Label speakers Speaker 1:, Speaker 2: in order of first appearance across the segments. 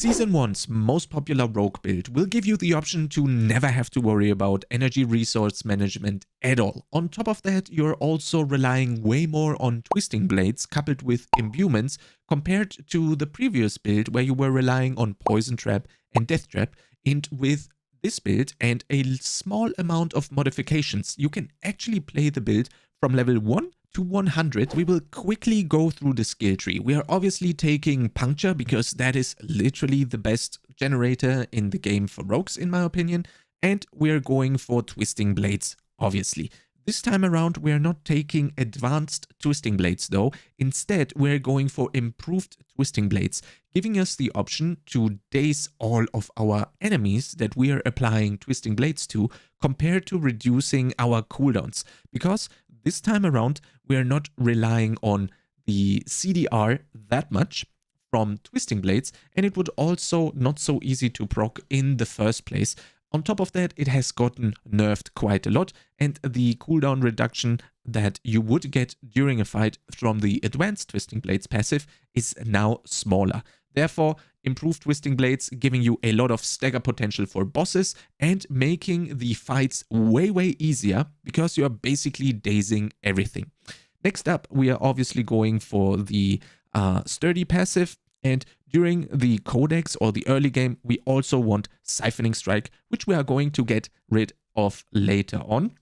Speaker 1: Season 1's most popular rogue build will give you the option to never have to worry about energy resource management at all. On top of that, you're also relying way more on Twisting Blades coupled with Imbuements compared to the previous build where you were relying on Poison Trap and Death Trap. And with this build and a small amount of modifications, you can actually play the build from level 1 to 100. We will quickly go through the skill tree. We are obviously taking Puncture because that is literally the best generator in the game for rogues in my opinion, and we are going for Twisting Blades obviously. This time around we are not taking advanced Twisting Blades though, instead we're going for improved Twisting Blades, giving us the option to daze all of our enemies that we are applying Twisting Blades to compared to reducing our cooldowns, because this time around, we are not relying on the CDR that much from Twisting Blades, and it would also not so easy to proc in the first place. On top of that, it has gotten nerfed quite a lot, and the cooldown reduction that you would get during a fight from the advanced Twisting Blades passive is now smaller. Therefore, improved Twisting Blades giving you a lot of stagger potential for bosses and making the fights way easier because you are basically dazing everything. Next up, we are obviously going for the Sturdy passive, and during the Codex or the early game, we also want Siphoning Strike, which we are going to get rid of later on.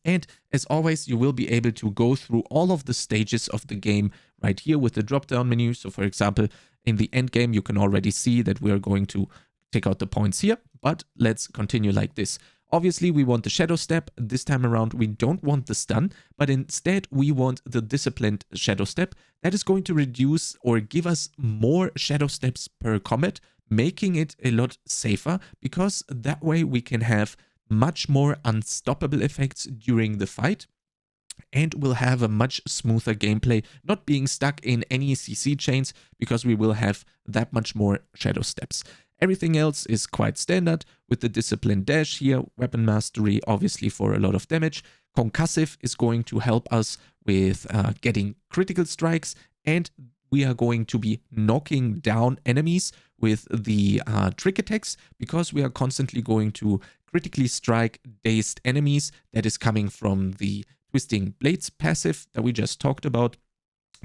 Speaker 1: And as always, you will be able to go through all of the stages of the game right here with the drop-down menu. So for example, in the end game, you can already see that we are going to take out the points here, but let's continue like this. Obviously, we want the Shadow Step. This time around, we don't want the stun, but instead we want the Disciplined Shadow Step. That is going to reduce or give us more Shadow Steps per combat, making it a lot safer, because that way we can have much more unstoppable effects during the fight, and we'll have a much smoother gameplay, not being stuck in any CC chains because we will have that much more Shadow Steps. Everything else is quite standard with the Disciplined Dash here, Weapon Mastery obviously for a lot of damage. Concussive is going to help us with getting critical strikes, and we are going to be knocking down enemies with the trick attacks because we are constantly going to critically strike dazed enemies. That is coming from the Twisting Blades passive that we just talked about.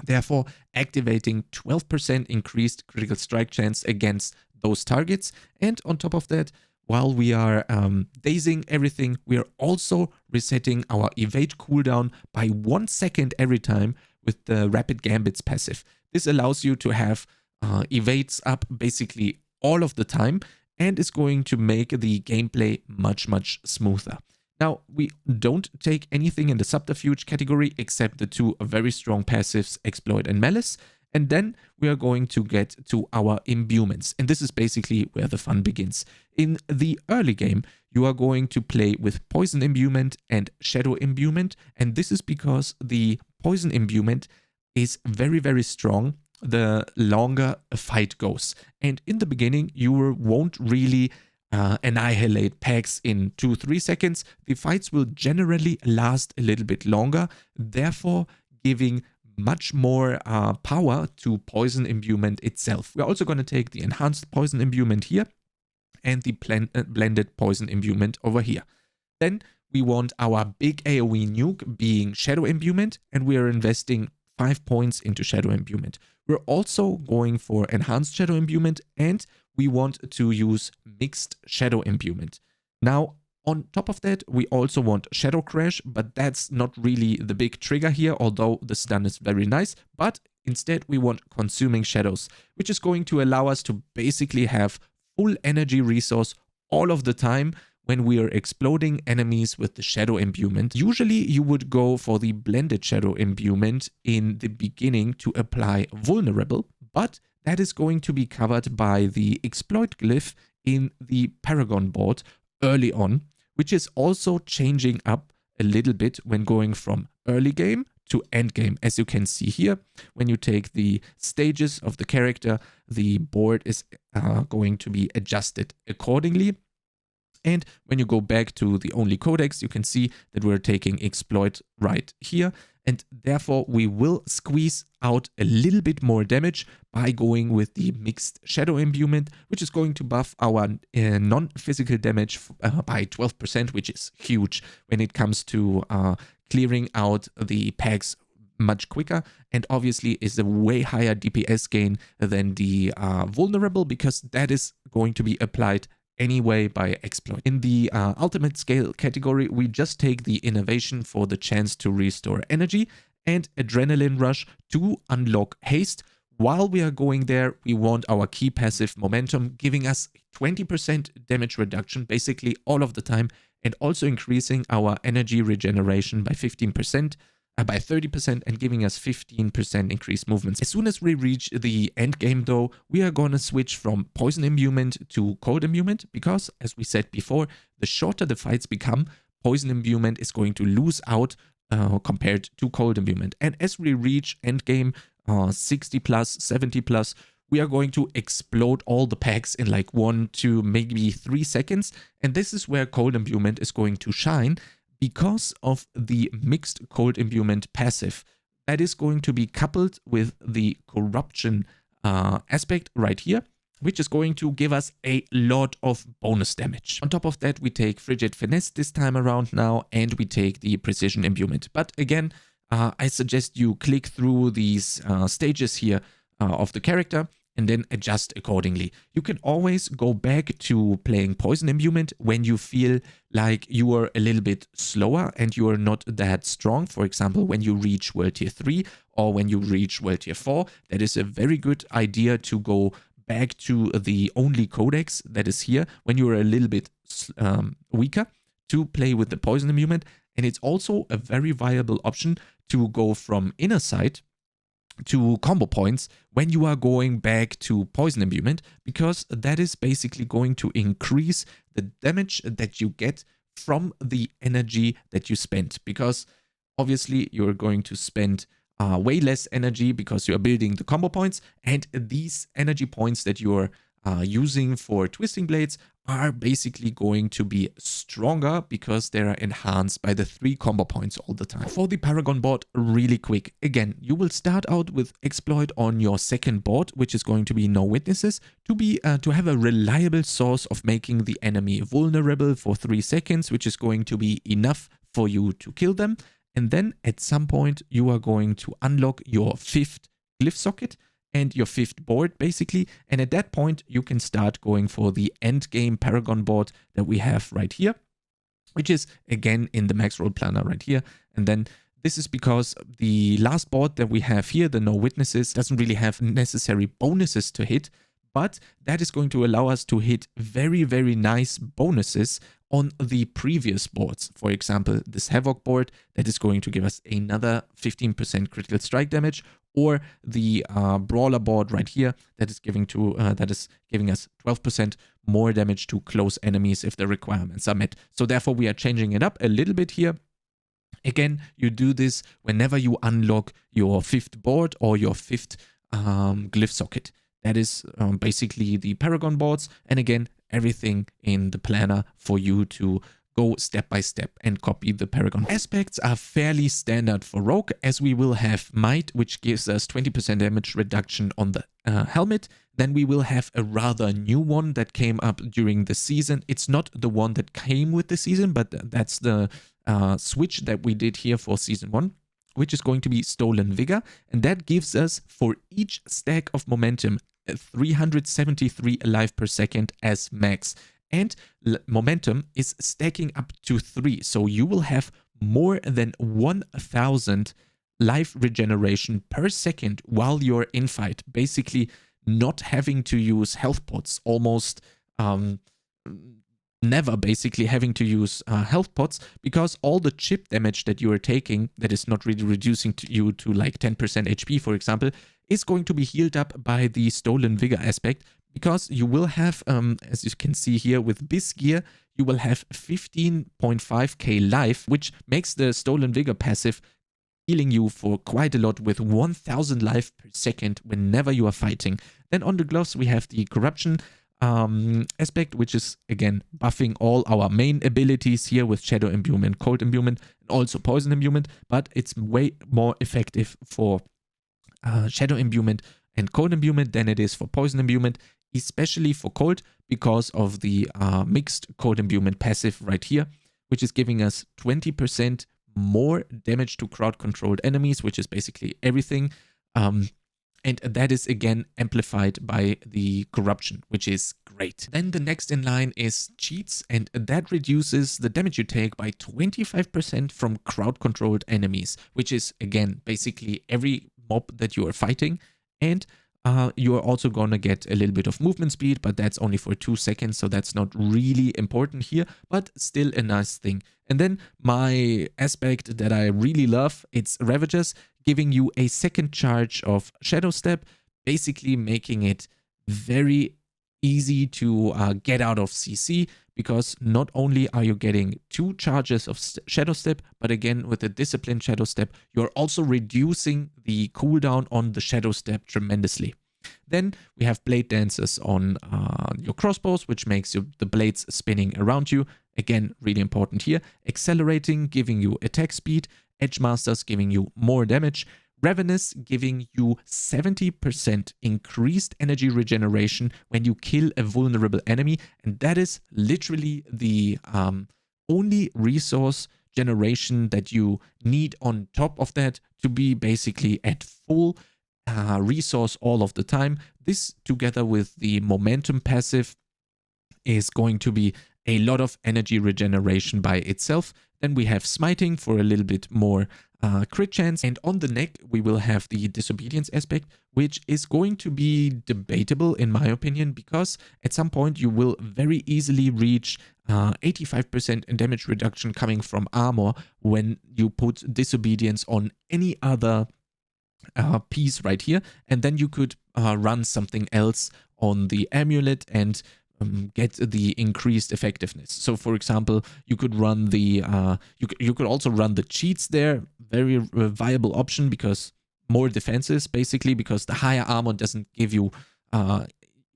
Speaker 1: Therefore, activating 12% increased critical strike chance against those targets. And on top of that, while we are dazing everything, we are also resetting our evade cooldown by 1 second every time with the Rapid Gambits passive. This allows you to have evades up basically all of the time and is going to make the gameplay much smoother. Now, we don't take anything in the Subterfuge category except the two very strong passives, Exploit and Malice. And then we are going to get to our Imbuements. And this is basically where the fun begins. In the early game, you are going to play with Poison Imbuement and Shadow Imbuement. And this is because the Poison Imbuement is very strong the longer a fight goes. And in the beginning, you won't really annihilate packs in 2-3 seconds. The fights will generally last a little bit longer, therefore giving much more power to Poison Imbuement itself. We're also going to take the Enhanced Poison Imbuement here and the Blended Poison Imbuement over here. Then we want our big AoE nuke being Shadow Imbuement, and we are investing 5 points into Shadow Imbuement. We're also going for Enhanced Shadow Imbuement, and we want to use Mixed Shadow Imbuement. Now, on top of that, we also want Shadow Crash, but that's not really the big trigger here, although the stun is very nice. But instead, we want Consuming Shadows, which is going to allow us to basically have full energy resource all of the time when we are exploding enemies with the Shadow Imbuement. Usually, you would go for the Blended Shadow Imbuement in the beginning to apply Vulnerable, but that is going to be covered by the Exploit Glyph in the Paragon Board early on, which is also changing up a little bit when going from early game to end game. As you can see here, when you take the stages of the character, the board is going to be adjusted accordingly. And when you go back to the only codex, you can see that we're taking Exploit right here. and therefore we will squeeze out a little bit more damage by going with the mixed Shadow Imbuement, which is going to buff our non-physical damage by 12%, which is huge when it comes to clearing out the packs much quicker, and obviously is a way higher DPS gain than the vulnerable, because that is going to be applied anyway by exploit. In the ultimate scale category, we just take the innovation for the chance to restore energy and adrenaline rush to unlock haste. While we are going there, we want our key passive momentum, giving us 20% damage reduction basically all of the time, and also increasing our energy regeneration by 15%. By 30% and giving us 15% increased movements. As soon as we reach the end game though, we are going to switch from Poison Imbuement to Cold Imbuement, because as we said before, the shorter the fights become, Poison Imbuement is going to lose out compared to Cold Imbuement. And as we reach end game 60 plus, 70 plus, we are going to explode all the packs in like 1 to maybe 3 seconds. And this is where Cold Imbuement is going to shine, because of the mixed Cold Imbuement passive. That is going to be coupled with the corruption aspect right here, which is going to give us a lot of bonus damage. On top of that, we take Frigid Finesse this time around now, and we take the Precision Imbuement. But again, I suggest you click through these stages here of the character and then adjust accordingly. You can always go back to playing Poison Imbuement when you feel like you are a little bit slower and you are not that strong. For example, when you reach World Tier 3 or when you reach World Tier 4, that is a very good idea to go back to the only codex that is here when you are a little bit weaker, to play with the Poison Imbuement. And it's also a very viable option to go from Inner Sight to combo points when you are going back to Poison Imbuement, because that is basically going to increase the damage that you get from the energy that you spent, because obviously you're going to spend way less energy because you're building the combo points, and these energy points that you're using for Twisting Blades are basically going to be stronger because they are enhanced by the 3 combo points all the time. For the Paragon board, really quick, again, you will start out with Exploit on your second board, which is going to be No Witnesses, to have a reliable source of making the enemy vulnerable for 3 seconds, which is going to be enough for you to kill them. And then at some point, you are going to unlock your 5th Glyph socket and your 5th board basically, and at that point you can start going for the end game Paragon board that we have right here, which is again in the max roll planner right here. And then this is because the last board that we have here, the No Witnesses, doesn't really have necessary bonuses to hit, but that is going to allow us to hit very, very nice bonuses on the previous boards. For example, this Havoc board that is going to give us another 15% critical strike damage, or the Brawler board right here that is giving us 12% more damage to close enemies if the requirements are met. So therefore we are changing it up a little bit here. Again, you do this whenever you unlock your 5th board or your 5th Glyph socket. That is basically the Paragon boards, and again, everything in the planner for you to go step by step and copy the Paragon. Aspects are fairly standard for Rogue, as we will have Might, which gives us 20% damage reduction on the helmet. Then we will have a rather new one that came up during the season. It's not the one that came with the season, but that's the switch that we did here for Season 1, which is going to be Stolen Vigor. And that gives us, for each stack of momentum, 373 alive per second as max. And momentum is stacking up to 3. So you will have more than 1000 life regeneration per second while you're in fight. Basically not having to use health pots, almost never basically having to use health pots, because all the chip damage that you are taking that is not really reducing you to like 10% HP, for example, is going to be healed up by the Stolen Vigor aspect, because you will have, as you can see here with Biz Gear, you will have 15.5k life, which makes the Stolen Vigor passive healing you for quite a lot with 1000 life per second whenever you are fighting. Then on the gloves we have the Corruption aspect, which is again buffing all our main abilities here with Shadow Imbuement, Cold Imbuement, and also Poison Imbuement, but it's way more effective for Shadow Imbuement and Cold Imbuement than it is for Poison Imbuement, especially for Cold, because of the mixed Cold Imbuement passive right here, which is giving us 20% more damage to crowd-controlled enemies, which is basically everything. And that is again amplified by the corruption, which is great. Then the next in line is cheats, and that reduces the damage you take by 25% from crowd-controlled enemies, which is again basically every mob that you are fighting. And you are also gonna get a little bit of movement speed, but that's only for 2 seconds, so that's not really important here, but still a nice thing. And then my aspect that I really love, it's Ravagers, giving you a second charge of Shadow Step, basically making it very easy to get out of CC, because not only are you getting 2 charges of Shadow Step, but again with the Disciplined Shadow Step, you're also reducing the cooldown on the Shadow Step tremendously. Then we have Blade Dancers on your crossbows, which makes the blades spinning around you. Again, really important here. Accelerating, giving you attack speed. Edge Masters giving you more damage. Ravenous giving you 70% increased energy regeneration when you kill a vulnerable enemy. And that is literally the only resource generation that you need on top of that to be basically at full resource all of the time. This together with the momentum passive is going to be a lot of energy regeneration by itself. Then we have Smiting for a little bit more crit chance, and on the neck we will have the Disobedience aspect, which is going to be debatable in my opinion, because at some point you will very easily reach 85% in damage reduction coming from armor when you put Disobedience on any other piece right here, and then you could run something else on the amulet and get the increased effectiveness. So for example, you could run the you could also run the cheats there, very viable option, because more defenses basically, because the higher armor doesn't give you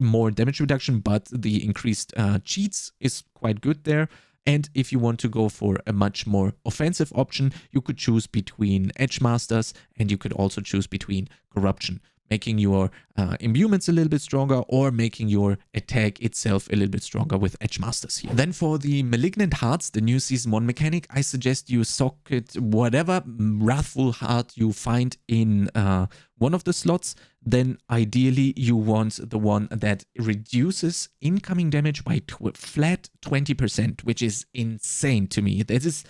Speaker 1: more damage reduction, but the increased cheats is quite good there. And if you want to go for a much more offensive option, you could choose between Edge Masters, and you could also choose between Corruption, making your Imbuements a little bit stronger, or making your attack itself a little bit stronger with Edge Masters here. Then for the Malignant Hearts, the new Season 1 mechanic, I suggest you socket whatever Wrathful Heart you find in one of the slots. Then ideally you want the one that reduces incoming damage by flat 20%, which is insane to me. That is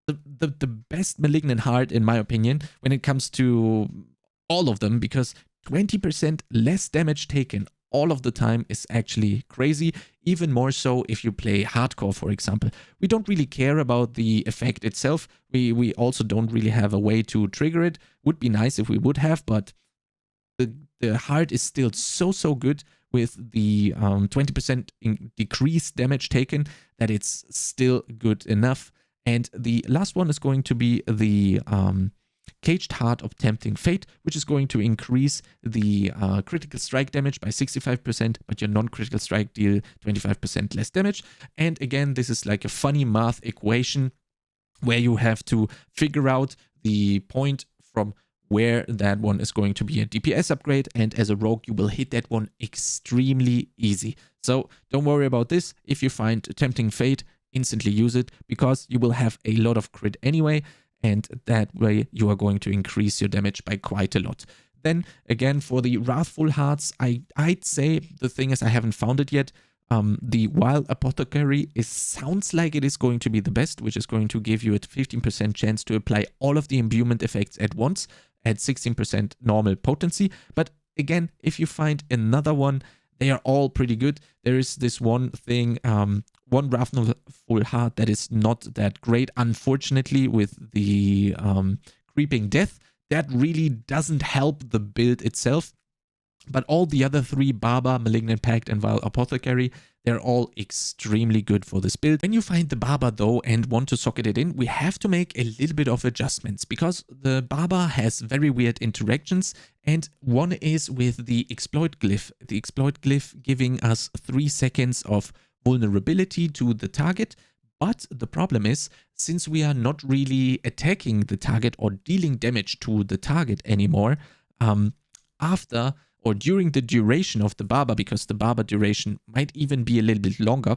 Speaker 1: the best Malignant Heart in my opinion when it comes to all of them, because 20% less damage taken all of the time is actually crazy. Even more so if you play hardcore, for example. We don't really care about the effect itself. We also don't really have a way to trigger it. Would be nice if we would have, but the heart is still so good with the 20% decreased damage taken that it's still good enough. And the last one is going to be the Caged Heart of Tempting Fate, which is going to increase the critical strike damage by 65%, but your non-critical strike deal 25% less damage. And again, this is like a funny math equation where you have to figure out the point from where that one is going to be a DPS upgrade, and as a rogue you will hit that one extremely easy. So don't worry about this. If you find Tempting Fate, instantly use it, because you will have a lot of crit anyway, and that way you are going to increase your damage by quite a lot. Then again, for the Wrathful Hearts, I'd say, the thing is I haven't found it yet, the Wild Apothecary sounds like it is going to be the best, which is going to give you a 15% chance to apply all of the imbuement effects at once at 16% normal potency. But again, if you find another one, they are all pretty good. There is this one thing, one Wrathful Heart that is not that great, unfortunately, with the Creeping Death. That really doesn't help the build itself. But all the other three, Barber, Malignant Pact, and Vile Apothecary, they're all extremely good for this build. When you find the Barber though and want to socket it in, we have to make a little bit of adjustments because the Barber has very weird interactions, and one is with the Exploit Glyph. The Exploit Glyph giving us 3 seconds of vulnerability to the target. But the problem is, since we are not really attacking the target or dealing damage to the target anymore, after or during the duration of the Barber, because the Barber duration might even be a little bit longer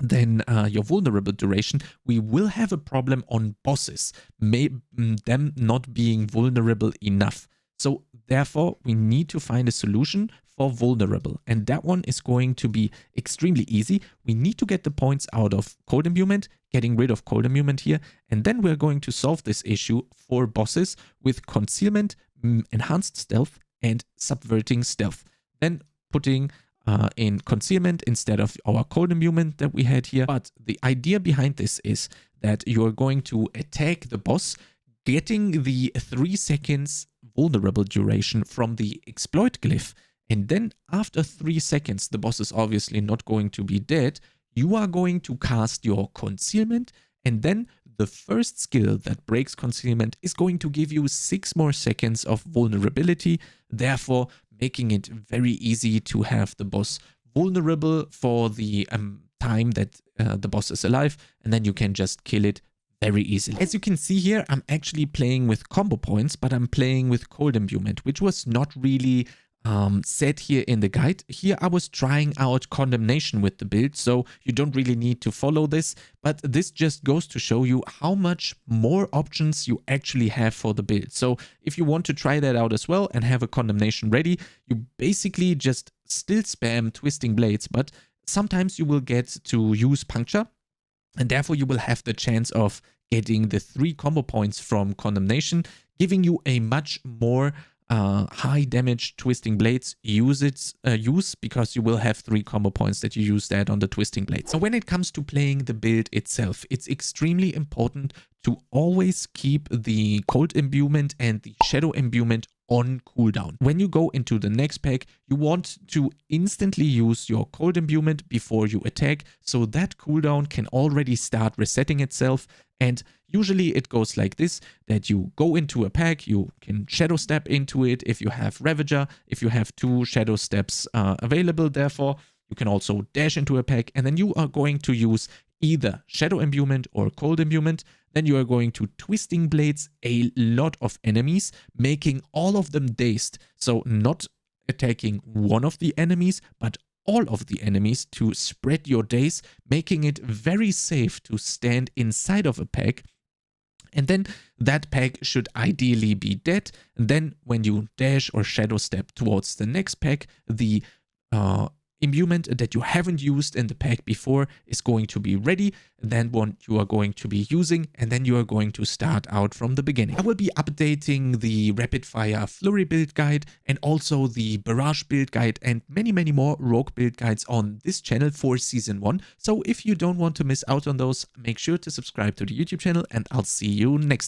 Speaker 1: than your vulnerable duration, we will have a problem on bosses, them not being vulnerable enough. So therefore, we need to find a solution for vulnerable, and that one is going to be extremely easy. We need to get the points out of Cold Imbuement, getting rid of Cold Imbuement here, and then we're going to solve this issue for bosses with Concealment, Enhanced Stealth, and Subverting Stealth. Then putting in Concealment instead of our Cold Imbuement that we had here. But the idea behind this is that you're going to attack the boss, getting the 3 seconds vulnerable duration from the Exploit Glyph, and then after 3 seconds, the boss is obviously not going to be dead, you are going to cast your Concealment, and then the first skill that breaks Concealment is going to give you 6 more seconds of vulnerability, therefore making it very easy to have the boss vulnerable for the time that the boss is alive, and then you can just kill it very easily. As you can see here, I'm actually playing with combo points, but I'm playing with Cold Imbuement, which was not really set here in the guide. Here I was trying out Condemnation with the build, so you don't really need to follow this, but this just goes to show you how much more options you actually have for the build. So if you want to try that out as well and have a Condemnation ready, you basically just still spam Twisting Blades, but sometimes you will get to use Puncture, and therefore you will have the chance of getting the 3 combo points from Condemnation, giving you a much more high damage Twisting Blades use because you will have 3 combo points that you use that on the Twisting Blades. So when it comes to playing the build itself, it's extremely important to always keep the Cold Imbuement and the Shadow Imbuement on cooldown. When you go into the next pack, you want to instantly use your Cold Imbuement before you attack, so that cooldown can already start resetting itself. And usually it goes like this, that you go into a pack, you can Shadow Step into it if you have Ravager, if you have 2 Shadow Steps available, therefore you can also dash into a pack, and then you are going to use either Shadow Imbuement or Cold Imbuement. Then you are going to Twisting Blades a lot of enemies, making all of them dazed. So not attacking one of the enemies, but all of the enemies to spread your daze, making it very safe to stand inside of a pack. And then that pack should ideally be dead. And then when you dash or Shadow Step towards the next pack, the Imbuement that you haven't used in the pack before is going to be ready, and then one you are going to be using, and then you are going to start out from the beginning. I will be updating the Rapid Fire Flurry build guide and also the Barrage build guide and many more Rogue build guides on this channel for Season 1. So if you don't want to miss out on those, make sure to subscribe to the YouTube channel, and I'll see you next time.